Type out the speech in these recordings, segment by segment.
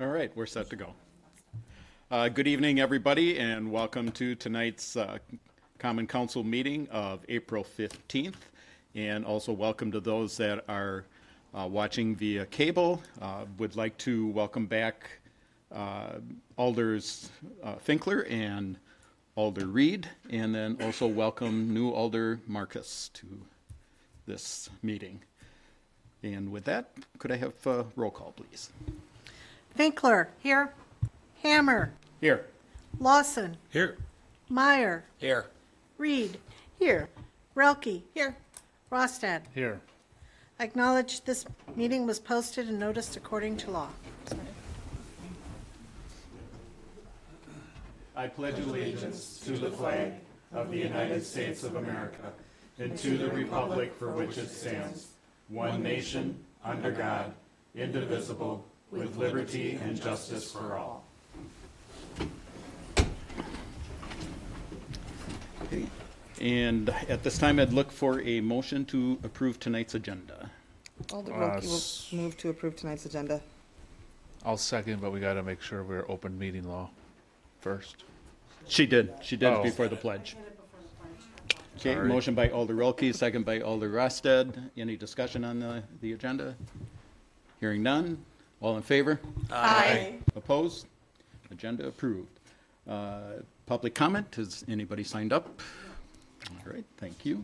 All right, we're set to go. Good evening, everybody, and welcome to tonight's Common Council meeting of April 15th. And also welcome to those that are watching via cable. Would like to welcome back Alders Finkler and Alder Reed, and then also welcome new Alder Marcus to this meeting. And with that, could I have a roll call, please? Finkler. Here. Hammer. Here. Lawson. Here. Meyer. Here. Reed. Here. Relke. Here. Rostad. Here. Acknowledge this meeting was posted and noticed according to law. I pledge allegiance to the flag of the United States of America and to the republic for which it stands, one nation, under God, indivisible, with liberty and justice for all. Okay. And at this time, I'd look for a motion to approve tonight's agenda. Alder Wilkie will move to approve tonight's agenda. I'll second, but we got to make sure we're open meeting law first. She did it Oh. before the pledge. Okay, Sorry. motion by Alder Relke, second by Alder Rosted. Any discussion on the agenda? Hearing none. All in favor? Aye. Opposed? Agenda approved. Public comment, has anybody signed up? All right, thank you.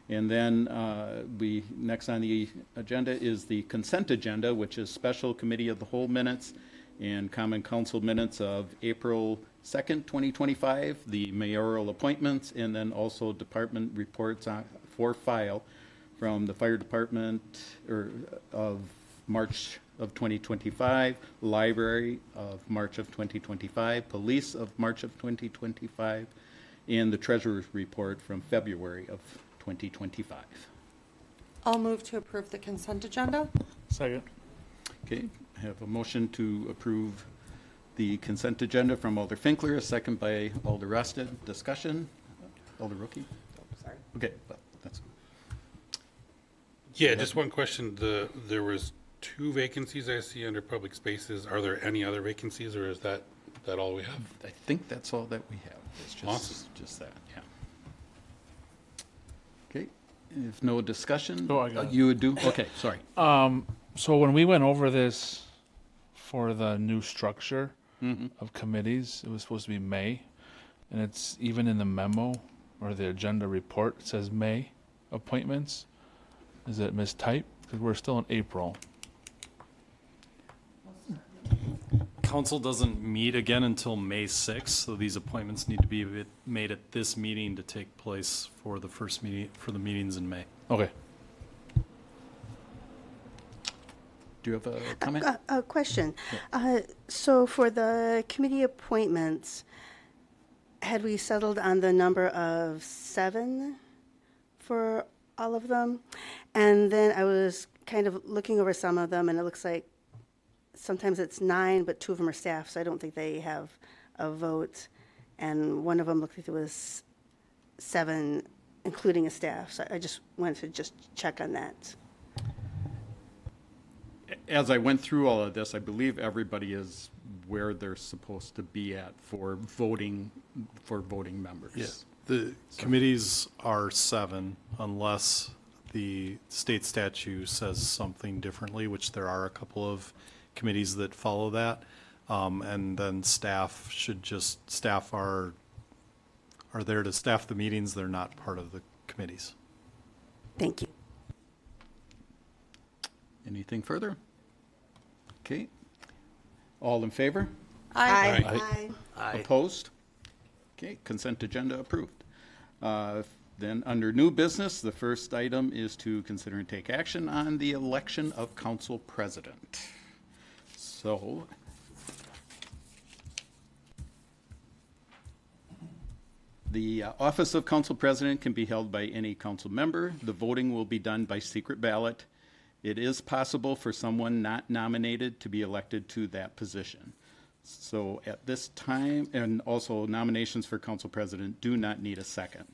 And then next on the agenda is the consent agenda, which is special committee of the whole minutes and common council minutes of April 2nd, 2025, the mayoral appointments, and then also department reports for file from the fire department of March of 2025, library of March of 2025, police of March of 2025, and the treasurer's report from February of 2025. I'll move to approve the consent agenda. Second. Okay, I have a motion to approve the consent agenda from Alder Finkler, a second by Alder Rosted. Discussion? Alder Rookie? Sorry. Okay, well, that's, Yeah, just one question. There was 2 vacancies I see under public spaces. Are there any other vacancies, or is that all we have? I think that's all that we have. It's Awesome. just that, yeah. Okay, if no discussion. Oh, I got it. You would do, okay, sorry. So when we went over this for the new structure of committees, it was supposed to be May, and it's even in the memo or the agenda report, it says May appointments. Is it mistyped? Because we're still in April. Council doesn't meet again until May 6th, so these appointments need to be made at this meeting to take place for the first meeting, for the meetings in May. Okay. Do you have a comment? A question. So for the committee appointments, had we settled on the number of 7 for all of them? And then I was kind of looking over some of them, and it looks like sometimes it's 9, but 2 of them are staff, so I don't think they have a vote. And one of them looked like it was 7, including a staff. So I just wanted to check on that. As I went through all of this, I believe everybody is where they're supposed to be at for voting members. The committees are 7 unless the state statute says something differently, which there are a couple of committees that follow that. And then staff are there to staff the meetings. They're not part of the committees. Thank you. Anything further? Okay. All in favor? Aye. Opposed? Okay, consent agenda approved. Then under new business, the first item is to consider and take action on the election of council president. So the office of council president can be held by any council member. The voting will be done by secret ballot. It is possible for someone not nominated to be elected to that position. So at this time, and also nominations for council president do not need a second.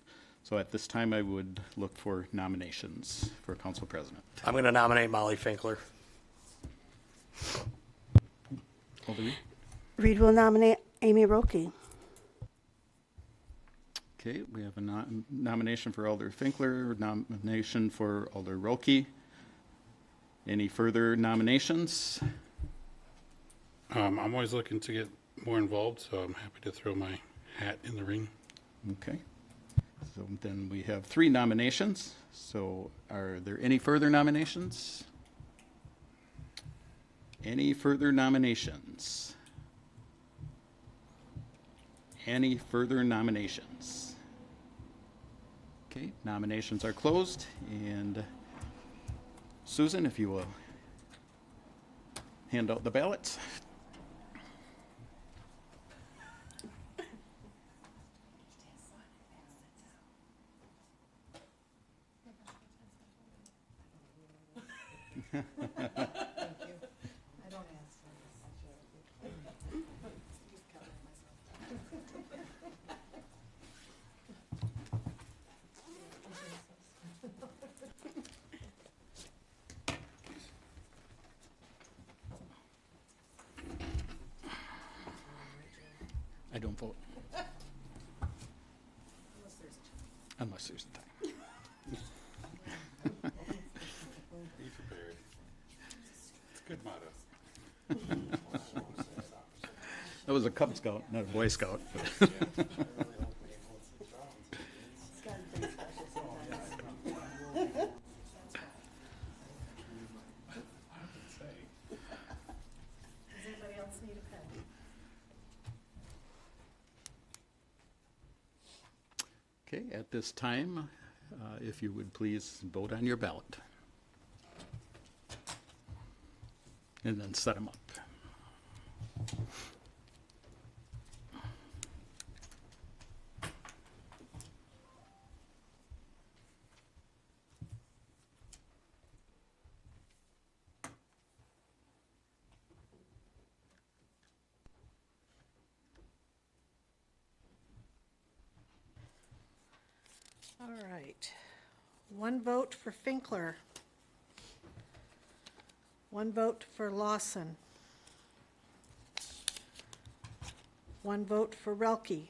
So at this time, I would look for nominations for council president. I'm going to nominate Molly Finkler. Alder Reed? Reed will nominate Amy Roki. Okay, we have a nomination for Alder Finkler, nomination for Alder Roki. Any further nominations? I'm always looking to get more involved, so I'm happy to throw my hat in the ring. Okay. So then we have 3 nominations. So are there any further nominations? Any further nominations? Any further nominations? Okay, nominations are closed, and Susan, if you will hand out the ballots. I don't vote. Unless there's a tie. Be prepared. It's a good motto. That was a Cub Scout, not a Boy Scout. Does anybody else need a pen? Okay, at this time, if you would please vote on your ballot. And then set them up. All right. 1 vote for Finkler. 1 vote for Lawson. 1 vote for Relke.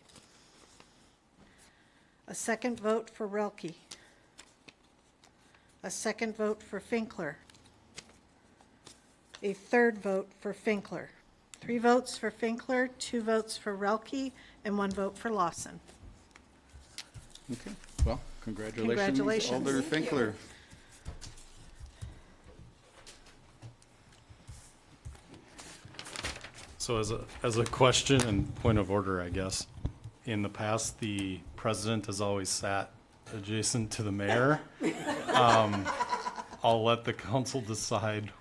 A second vote for Relke. A second vote for Finkler. A third vote for Finkler. 3 votes for Finkler, 2 votes for Relke, and 1 vote for Lawson. Okay, well, congratulations, Congratulations. Alder Thank Finkler. So as a question and point of order, I guess, in the past, the president has always sat adjacent to the mayor. I'll let the council decide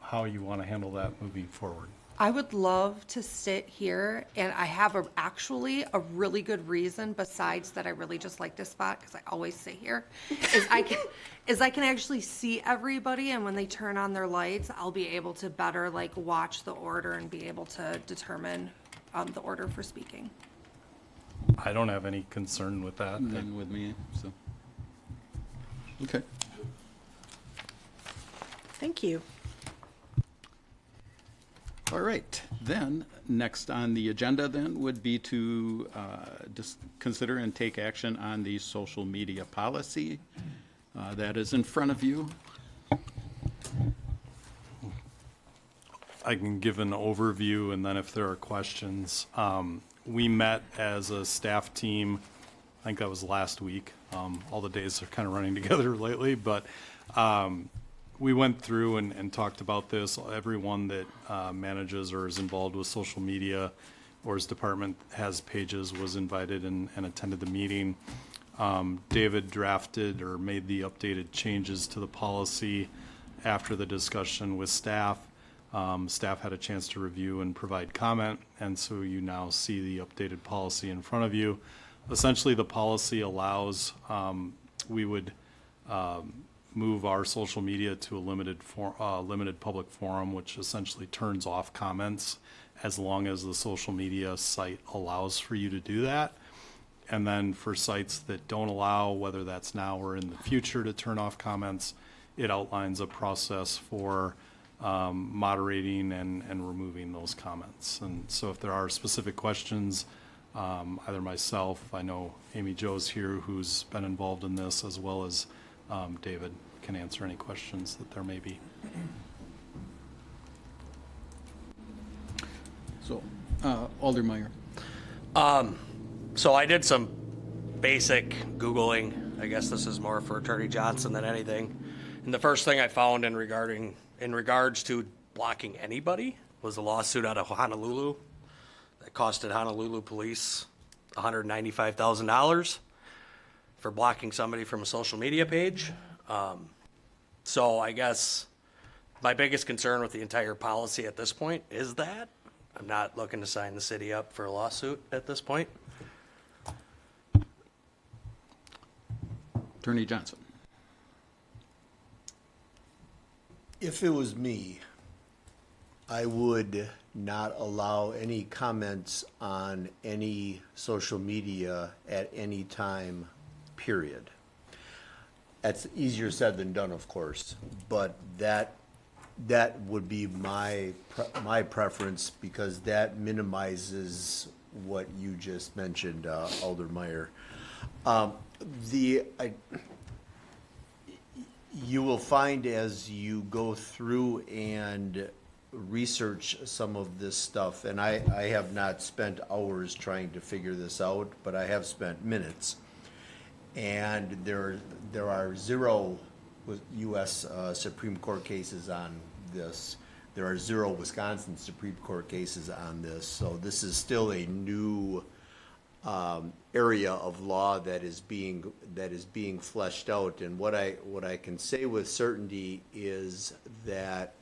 how you want to handle that moving forward. I would love to sit here, and I have actually a really good reason besides that I really just like this spot, because I always sit here, is I can actually see everybody, and when they turn on their lights, I'll be able to better like watch the order and be able to determine the order for speaking. I don't have any concern with that. None with me, so. Okay. Thank you. All right, then, next on the agenda then would be to just consider and take action on the social media policy. That is in front of you. I can give an overview, and then if there are questions. We met as a staff team, I think that was last week. All the days are kind of running together lately, but we went through and talked about this. Everyone that manages or is involved with social media or his department has pages was invited and attended the meeting. David drafted or made the updated changes to the policy after the discussion with staff. Staff had a chance to review and provide comment, and so you now see the updated policy in front of you. Essentially, the policy allows, we would move our social media to a limited public forum, which essentially turns off comments as long as the social media site allows for you to do that. And then for sites that don't allow, whether that's now or in the future, to turn off comments, it outlines a process for moderating and removing those comments. And so if there are specific questions, either myself, I know Amy Jo's here who's been involved in this, as well as David can answer any questions that there may be. So, Alder Meyer. So I did some basic Googling. I guess this is more for Attorney Johnson than anything. And the first thing I found in regards to blocking anybody was a lawsuit out of Honolulu that costed Honolulu police $195,000 for blocking somebody from a social media page. So I guess my biggest concern with the entire policy at this point is that I'm not looking to sign the city up for a lawsuit at this point. Attorney Johnson. If it was me, I would not allow any comments on any social media at any time, period. That's easier said than done, of course, but that would be my preference, because that minimizes what you just mentioned, Alder Meyer. You will find as you go through and research some of this stuff, and I have not spent hours trying to figure this out, but I have spent minutes. And there are 0 U.S. Supreme Court cases on this. There are 0 Wisconsin Supreme Court cases on this. So this is still a new area of law that is being fleshed out. And what I can say with certainty is that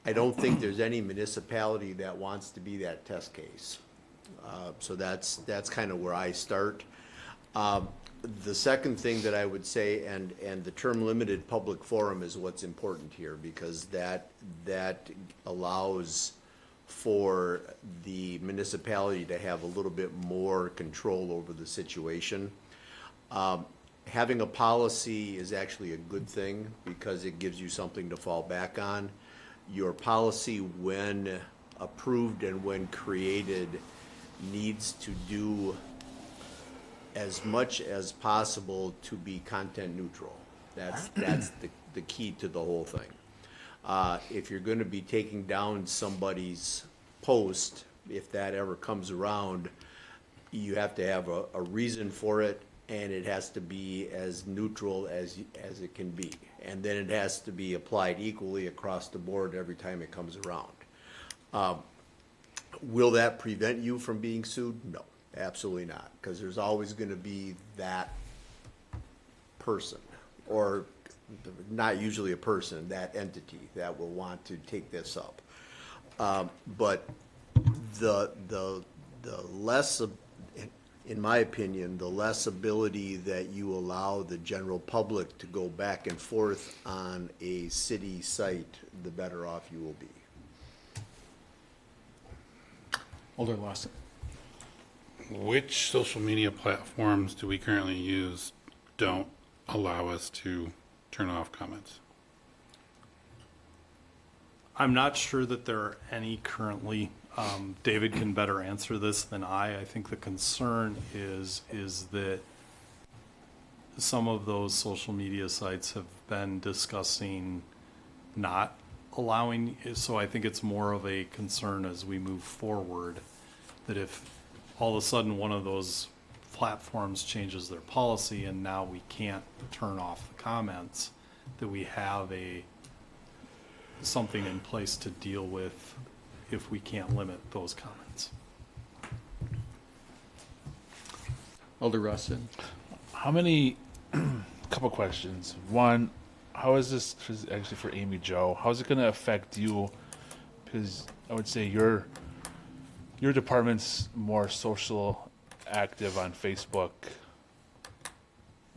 I don't think there's any municipality that wants to be that test case. So that's kind of where I start. The second thing that I would say, and the term limited public forum is what's important here, because that allows for the municipality to have a little bit more control over the situation. Having a policy is actually a good thing, because it gives you something to fall back on. Your policy, when approved and when created, needs to do as much as possible to be content neutral. That's the key to the whole thing. If you're going to be taking down somebody's post, if that ever comes around, you have to have a reason for it, and it has to be as neutral as it can be. And then it has to be applied equally across the board every time it comes around. Will that prevent you from being sued? No, absolutely not, because there's always going to be that person, or not usually a person, that entity that will want to take this up. But the less, in my opinion, the less ability that you allow the general public to go back and forth on a city site, the better off you will be. Alder Lawson. Which social media platforms do we currently use don't allow us to turn off comments? I'm not sure that there are any currently. David can better answer this than I. I think the concern is that some of those social media sites have been discussing not allowing, so I think it's more of a concern as we move forward, that if all of a sudden one of those platforms changes their policy and now we can't turn off the comments, that we have something in place to deal with if we can't limit those comments. Alder Rossin. How many, couple questions. One, how is this actually for Amy Jo? How is it going to affect you? Because I would say your department's more social active on Facebook.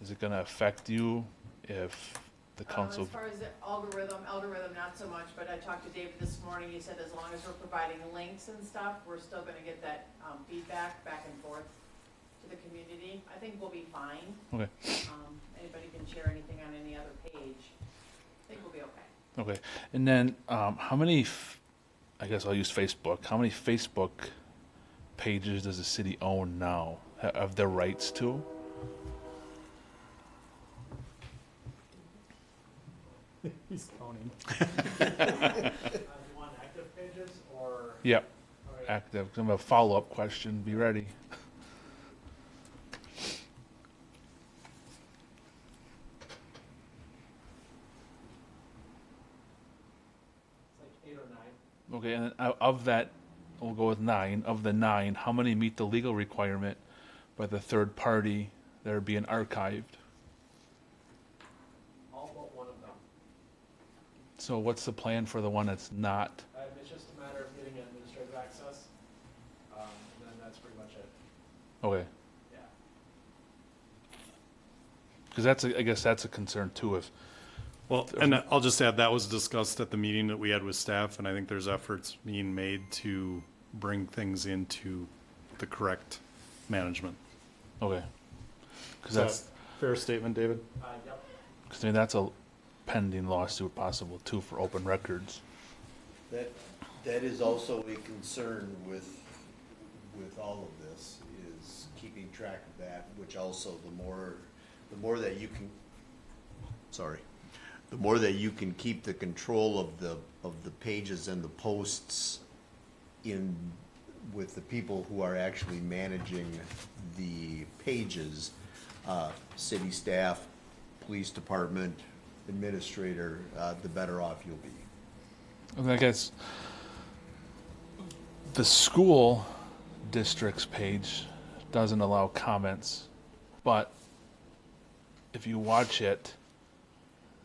Is it going to affect you if the council? As far as the algorithm not so much, but I talked to David this morning. He said as long as we're providing links and stuff, we're still gonna get that feedback back and forth to the community. I think we'll be fine. Okay. Anybody can share anything on any other page. I think we'll be okay. Okay, and then how many? I guess I'll use Facebook. How many Facebook pages does the city own now? Have their rights to? He's counting. Yep, active. I have a follow-up question. Be ready. Okay, and then of that, we'll go with 9. Of the 9, how many meet the legal requirement by the third party that are being archived? All but one of them. So what's the plan for the one that's not? It's just a matter of getting administrative access, and then that's pretty much it. Okay, Yeah. because that's I guess that's a concern too. If Well, and I'll just add, that was discussed at the meeting that we had with staff, and I think there's efforts being made to bring things into the correct management. okay, because Is that that's a fair statement, David? Yep. because I mean that's a pending lawsuit possible too for open records. That is also a concern with all of this, is keeping track of that, which also the more that you can, the more that you can keep the control of the pages and the posts in, with the people who are actually managing the pages, city staff, police department, administrator, the better off you'll be. And I guess the school district's page doesn't allow comments, but if you watch it,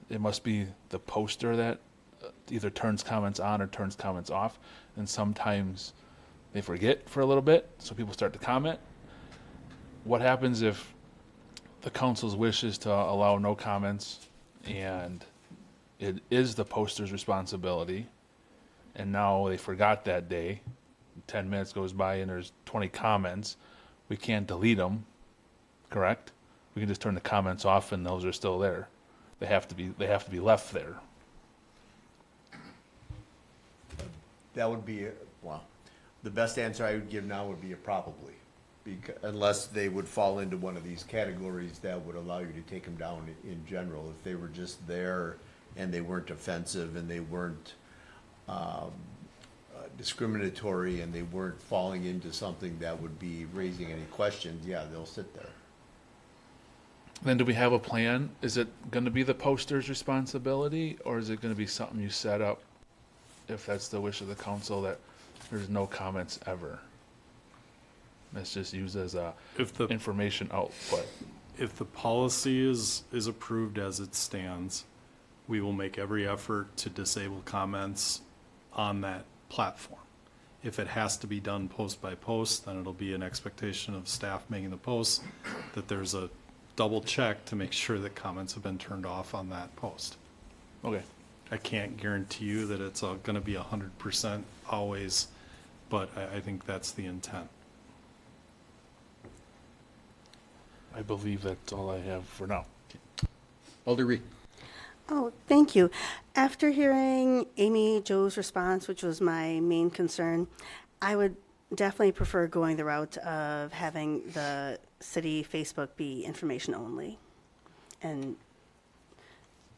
it must be the poster that either turns comments on or turns comments off, and sometimes they forget for a little bit, so people start to comment. What happens if the council's wish is to allow no comments, and it is the poster's responsibility, and now they forgot that day, 10 minutes goes by and there's 20 comments, we can't delete them, correct? We can just turn the comments off and those are still there. They have to be left there. That would be, well, the best answer I would give now would be a probably. Unless they would fall into one of these categories that would allow you to take them down in general. If they were just there and they weren't offensive and they weren't discriminatory and they weren't falling into something that would be raising any questions, yeah, they'll sit there. Then do we have a plan? Is it going to be the poster's responsibility, or is it going to be something you set up if that's the wish of the council that there's no comments ever? That's just used as a information output. If the policy is approved as it stands, we will make every effort to disable comments on that platform. If it has to be done post by post, then it'll be an expectation of staff making the posts that there's a double check to make sure that comments have been turned off on that post. Okay. I can't guarantee you that it's gonna be 100% always, but I think that's the intent. I believe that's all I have for now. Alder Reed. Oh, thank you. After hearing Amy Jo's response, which was my main concern, I would definitely prefer going the route of having the city Facebook be information only, and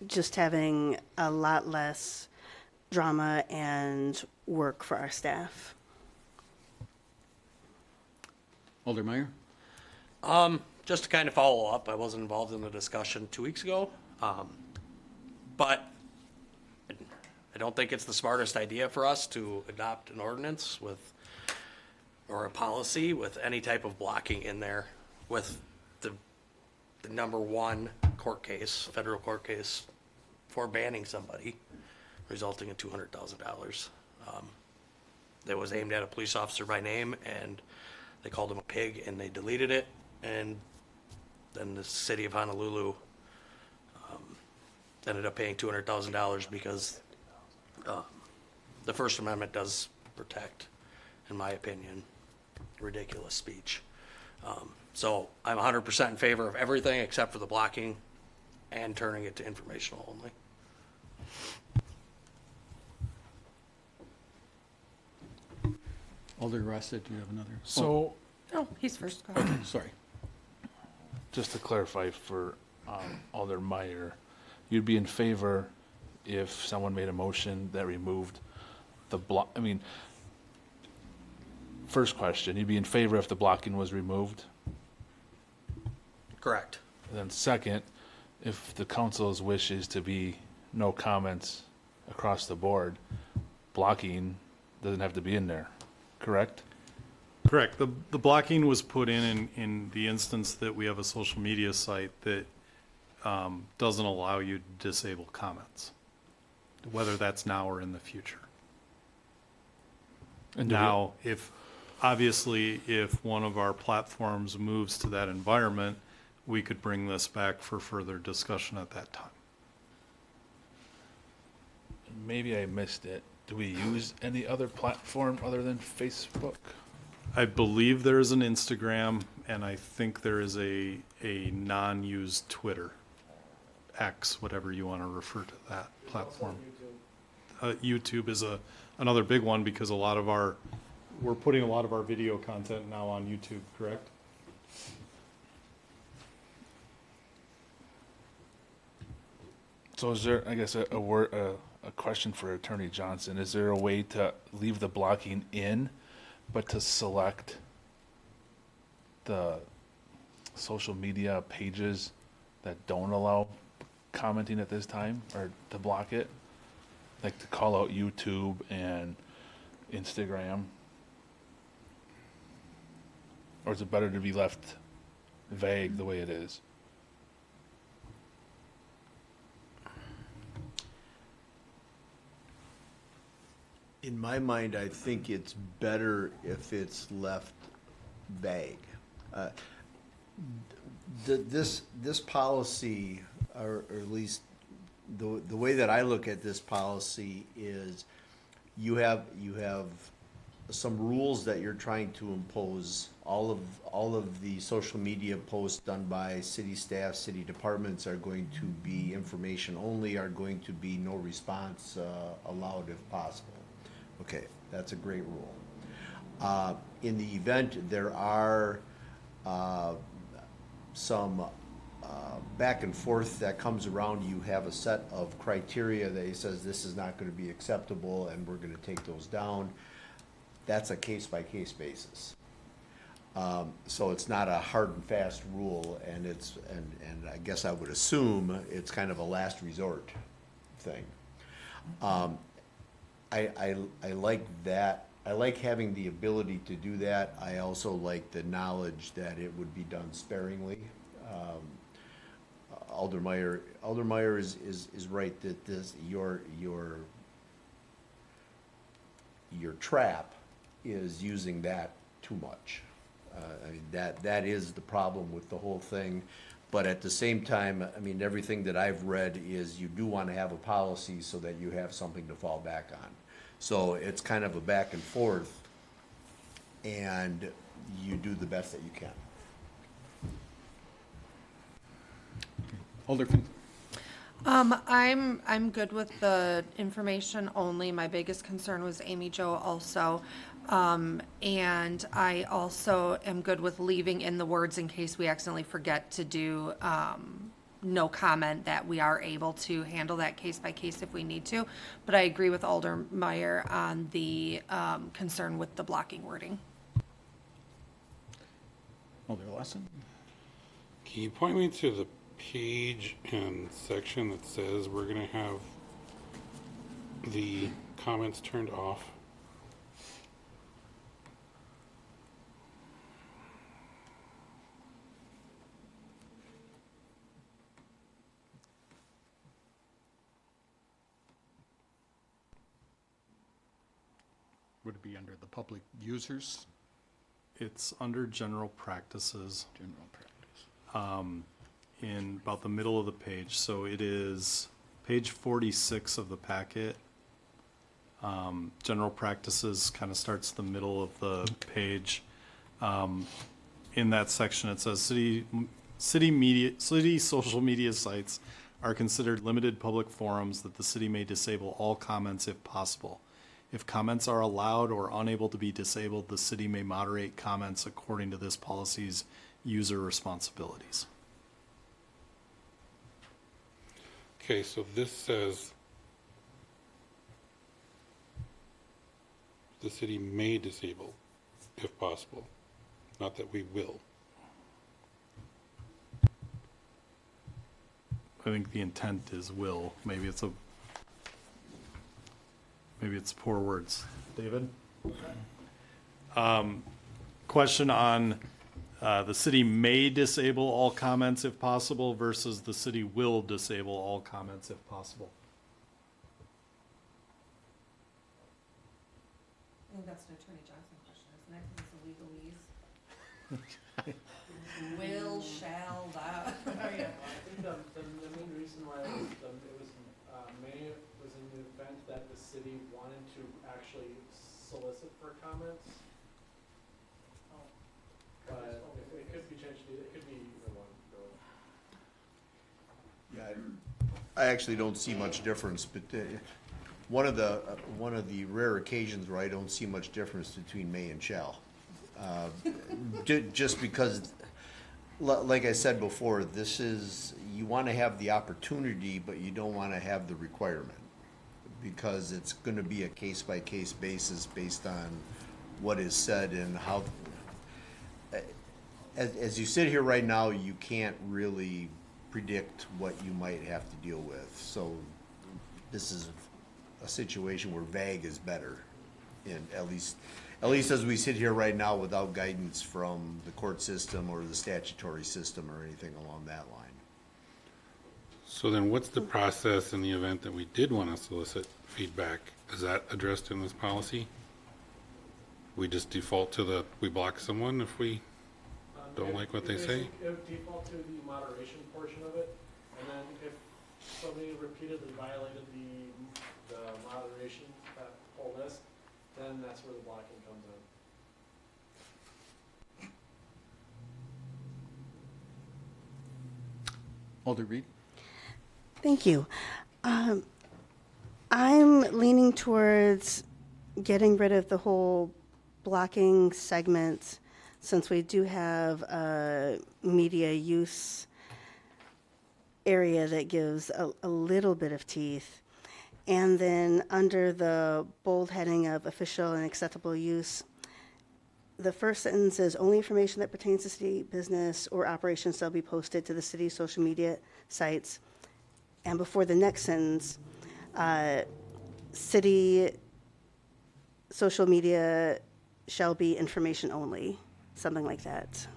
just having a lot less drama and work for our staff. Alder Meyer. Just to kind of follow up, I wasn't involved in the discussion 2 weeks ago, but I don't think it's the smartest idea for us to adopt an ordinance with, or a policy with any type of blocking in there with the number one court case, federal court case for banning somebody, resulting in $200,000. That was aimed at a police officer by name, and they called him a pig, and they deleted it, and then the city of Honolulu ended up paying $200,000 because the First Amendment does protect, in my opinion, ridiculous speech. So I'm 100% in favor of everything except for the blocking and turning it to informational only. Alder Rossett, do you have another? So, No, he's first. Go Oh, ahead. okay, sorry. just to clarify for Alder Meyer, you'd be in favor if someone made a motion that removed the block, I mean, first question, you'd be in favor if the blocking was removed? Correct. And then second, if the council's wish is to be no comments across the board, blocking doesn't have to be in there, correct? Correct. The blocking was put in the instance that we have a social media site that doesn't allow you to disable comments, whether that's now or in the future. And do we- Now, obviously, if one of our platforms moves to that environment, we could bring this back for further discussion at that time. Maybe I missed it. Do we use any other platform other than Facebook? I believe there is an Instagram, and I think there is a non-used Twitter, X, whatever you want to refer to that platform. YouTube is another big one because we're putting a lot of our video content now on YouTube, correct? So is there, I guess, a question for Attorney Johnson, is there a way to leave the blocking in, but to select the social media pages that don't allow commenting at this time, or to block it? Like to call out YouTube and Instagram? Or is it better to be left vague the way it is? In my mind, I think it's better if it's left vague. This policy, or at least the way that I look at this policy is you have some rules that you're trying to impose. All of the social media posts done by city staff, city departments are going to be information only, are going to be no response allowed if possible. Okay, that's a great rule. In the event there are some back and forth that comes around, you have a set of criteria that he says this is not going to be acceptable and we're going to take those down. That's a case-by-case basis. So it's not a hard and fast rule, and and I guess I would assume it's kind of a last resort thing. I like that. I like having the ability to do that. I also like the knowledge that it would be done sparingly. Alder Meyer is right that your trap is using that too much. I mean, that is the problem with the whole thing. But at the same time, I mean, everything that I've read is you do want to have a policy so that you have something to fall back on. So it's kind of a back and forth, and you do the best that you can. Alder Fink. I'm good with the information only. My biggest concern was Amy Jo also. And I also am good with leaving in the words in case we accidentally forget to do, no comment, that we are able to handle that case by case if we need to. But I agree with Alder Meyer on the, concern with the blocking wording. Alder Lawson. Can you point me to the page and section that says we're gonna have the comments turned off? Would it be under the public users? It's under general practices. General practice. In about the middle of the page. So it is page 46 of the packet. General practices kind of starts the middle of the page. In that section, it says city social media sites are considered limited public forums that the city may disable all comments if possible. If comments are allowed or unable to be disabled, the city may moderate comments according to this policy's user responsibilities. Okay, so this says the city may disable if possible, not that we will. I think the intent is will. Maybe it's poor words. David? Question on the city may disable all comments if possible versus the city will disable all comments if possible. I think that's an Attorney Johnson question, isn't it? 'Cause it's a legalese. Will, shall, that. Oh, yeah, I think the main reason why it was, May was in the event that the city wanted to actually solicit for comments. But it could be changed, it could be either one, really. Yeah, I actually don't see much difference, but one of the rare occasions where I don't see much difference between may and shall. Just because, like I said before, this is, you want to have the opportunity, but you don't want to have the requirement. Because it's going to be a case-by-case basis based on what is said and how, as you sit here right now, you can't really predict what you might have to deal with. So this is a situation where vague is better, and at least as we sit here right now without guidance from the court system or the statutory system or anything along that line. So then what's the process in the event that we did want to solicit feedback? Is that addressed in this policy? We just default to we block someone if we don't like what they say? It would default to the moderation portion of it, and then if somebody repeatedly violated the moderation, that whole list, then that's where the blocking comes in. Alder Reed? Thank you. I'm leaning towards getting rid of the whole blocking segment, since we do have a media use area that gives a little bit of teeth. And then under the bold heading of official and acceptable use, the first sentence is only information that pertains to city business or operations shall be posted to the city's social media sites. And before the next sentence, city social media shall be information only, something like that.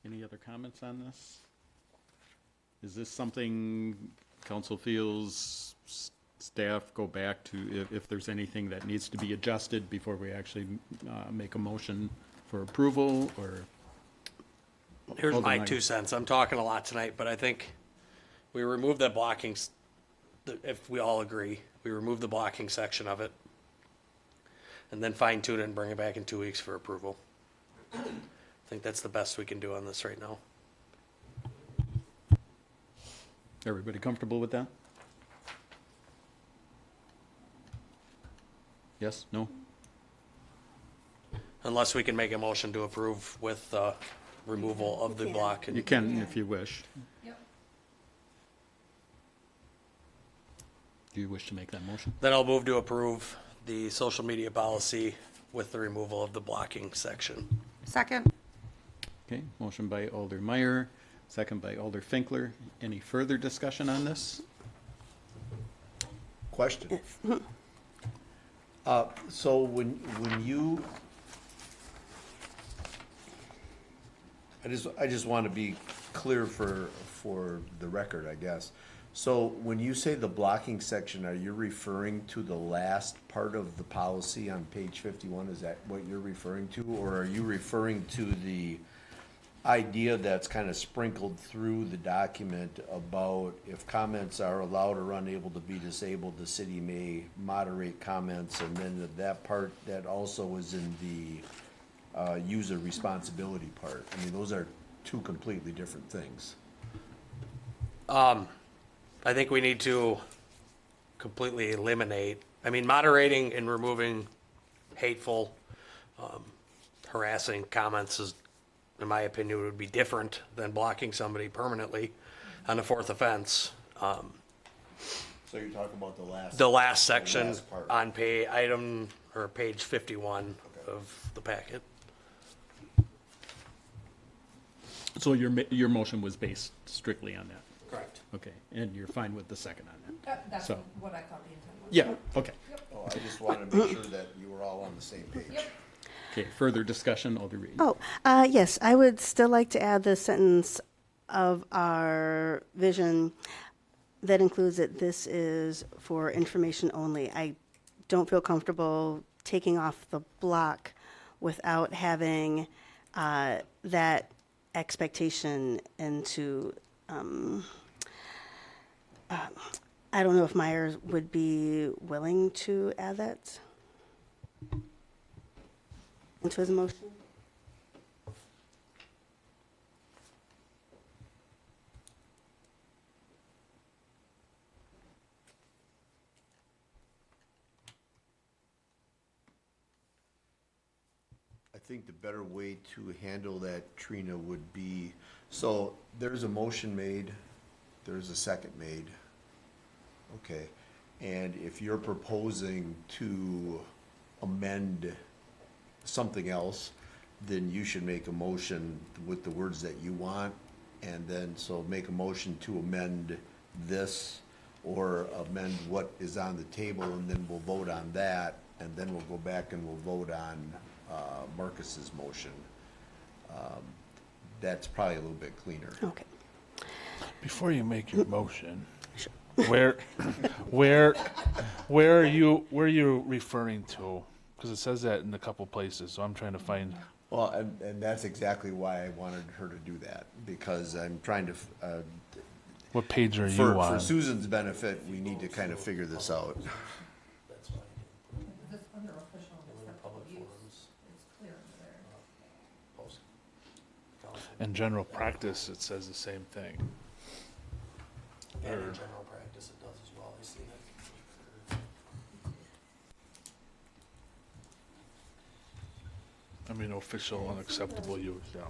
Any other comments on this? Is this something council feels staff go back to, if there's anything that needs to be adjusted before we actually make a motion for approval, or? Here's my Alderman. 2 cents. I'm talking a lot tonight, but I think we remove that blocking, if we all agree, we remove the blocking section of it, and then fine tune it and bring it back in 2 weeks for approval. I think that's the best we can do on this right now. Everybody comfortable with that? Yes, no? Unless we can make a motion to approve with removal of the block. You can if you wish. Yep. Do you wish to make that motion? Then I'll move to approve the social media policy with the removal of the blocking section. Second. Okay, motion by Alder Meyer, second by Alder Finkler. Any further discussion on this? Question. So when you, I just want to be clear for the record, I guess. So when you say the blocking section, are you referring to the last part of the policy on page 51? Is that what you're referring to? Or are you referring to the idea that's kind of sprinkled through the document about if comments are allowed or unable to be disabled, the city may moderate comments, and then that part that also is in the user responsibility part. I mean, those are two completely different things. I think we need to completely eliminate, I mean, moderating and removing hateful, harassing comments is, in my opinion, would be different than blocking somebody permanently on a fourth offense. So you're talking about The last section last part. on page 51 of the packet. So your motion was based strictly on that? Correct. Okay, and you're fine with the second on that? That's So- what I thought the intent was. Yeah, okay. Oh, I just wanted to make sure that you were all on the same page. Okay, further discussion, Alder Reed. Oh, yes, I would still like to add the sentence of our vision that includes that this is for information only. I don't feel comfortable taking off the block without having that expectation into, I don't know if Myers would be willing to add that into his motion. I think the better way to handle that, Trina, would be, so there's a motion made, there's a second made. Okay, and if you're proposing to amend something else, then you should make a motion with the words that you want. And then, so make a motion to amend this or amend what is on the table, and then we'll vote on that. And then we'll go back and we'll vote on Marcus's motion. That's probably a little bit cleaner. Okay. Before you make your motion, where are you referring to? Because it says that in a couple places, so I'm trying to find. Well, and that's exactly why I wanted her to do that, because I'm trying to, What page are you for on? Susan's benefit, we need to kind of figure this out. That's why This under official in the public forums, it's clear there. post council, In general practice, it says the same thing. and in general practice, it does as well. I see that. I mean, official unacceptable use, yeah.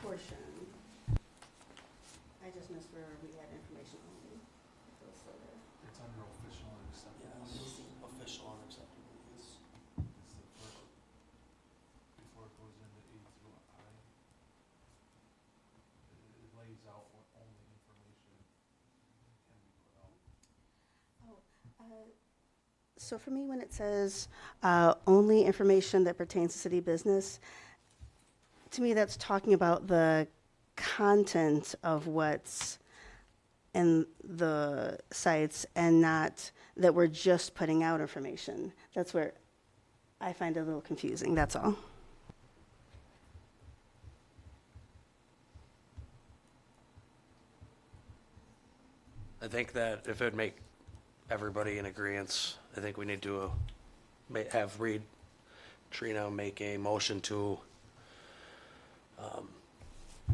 Portion. I just missed where we had information only. It's under official unacceptable Yes, official unacceptable use. Before it goes into A through I, it lays out what only information can be put out. So for me, when it says only information that pertains to city business, to me, that's talking about the content of what's in the sites and not that we're just putting out information. That's where I find it a little confusing, that's all. I think that if it'd make everybody in agreeance, I think we need to have Trina make a motion to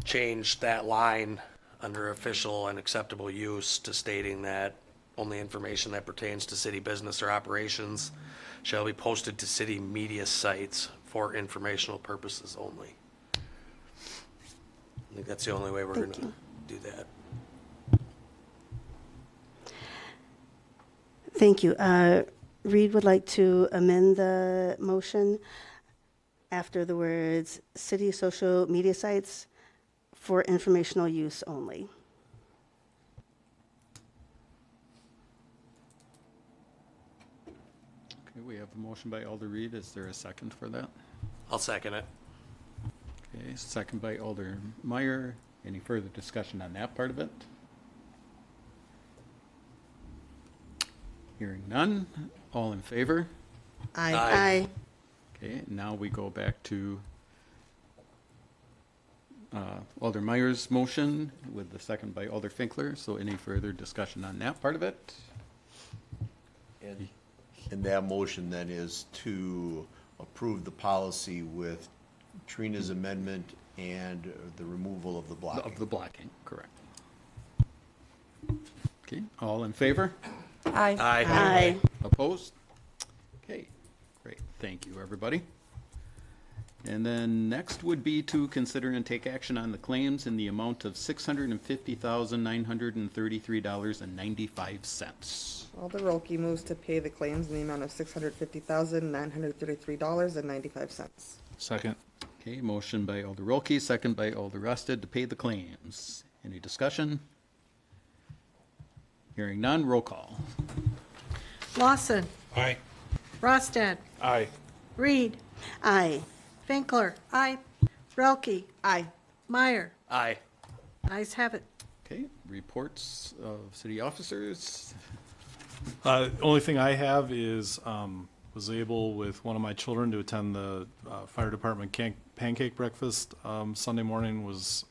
change that line under official and acceptable use to stating that only information that pertains to city business or operations shall be posted to city media sites for informational purposes only. I think that's the only way we're Thank gonna you. do that. Thank you. Reed would like to amend the motion after the words city social media sites for informational use only. Okay, we have a motion by Alder Reed. Is there a second for that? I'll second it. Okay, second by Alder Meyer. Any further discussion on that part of it? Hearing none. All in favor? Aye. Aye. Okay, now we go back to Alder Meyer's motion with the second by Alder Finkler. So any further discussion on that part of it? And that motion then is to approve the policy with Trina's amendment and the removal of the blocking. Of the blocking, correct. Okay, all in favor? Aye. Aye. Opposed? Okay, great. Thank you, everybody. And then next would be to consider and take action on the claims in the amount of $650,933.95. Alder Rolke moves to pay the claims in the amount of $650,933.95. Second. Okay, motion by Alder Rolke, second by Alder Rusted to pay the claims. Any discussion? Hearing none, roll call. Lawson. Aye. Rostad. Aye. Reed. Aye. Finkler. Aye. Relke. Aye. Meyer. Aye. Ayes have it. Okay, reports of city officers. Only thing I have is, was able with one of my children to attend the fire department pancake breakfast Sunday morning. Was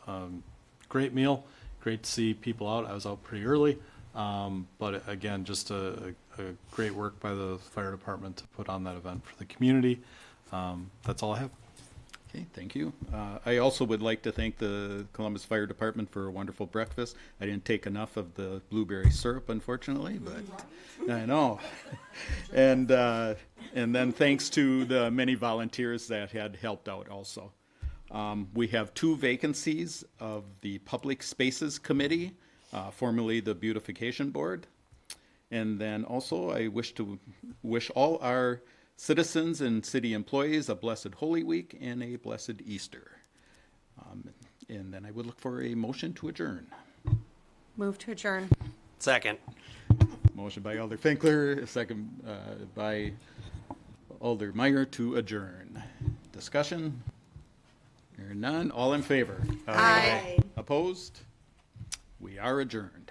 great meal, great to see people out. I was out pretty early, but again, just a great work by the fire department to put on that event for the community. That's all I have. Okay, thank you. I also would like to thank the Columbus Fire Department for a wonderful breakfast. I didn't take enough of the blueberry syrup, unfortunately, but I know. And then thanks to the many volunteers that had helped out also. We have 2 vacancies of the Public Spaces Committee, formerly the Beautification Board. And then also I wish to wish all our citizens and city employees a blessed Holy Week and a blessed Easter. And then I would look for a motion to adjourn. Move to adjourn. Second. Motion by Alder Finkler, second by Alder Meyer to adjourn. Discussion? Hearing none, all in favor? Aye. Opposed? We are adjourned.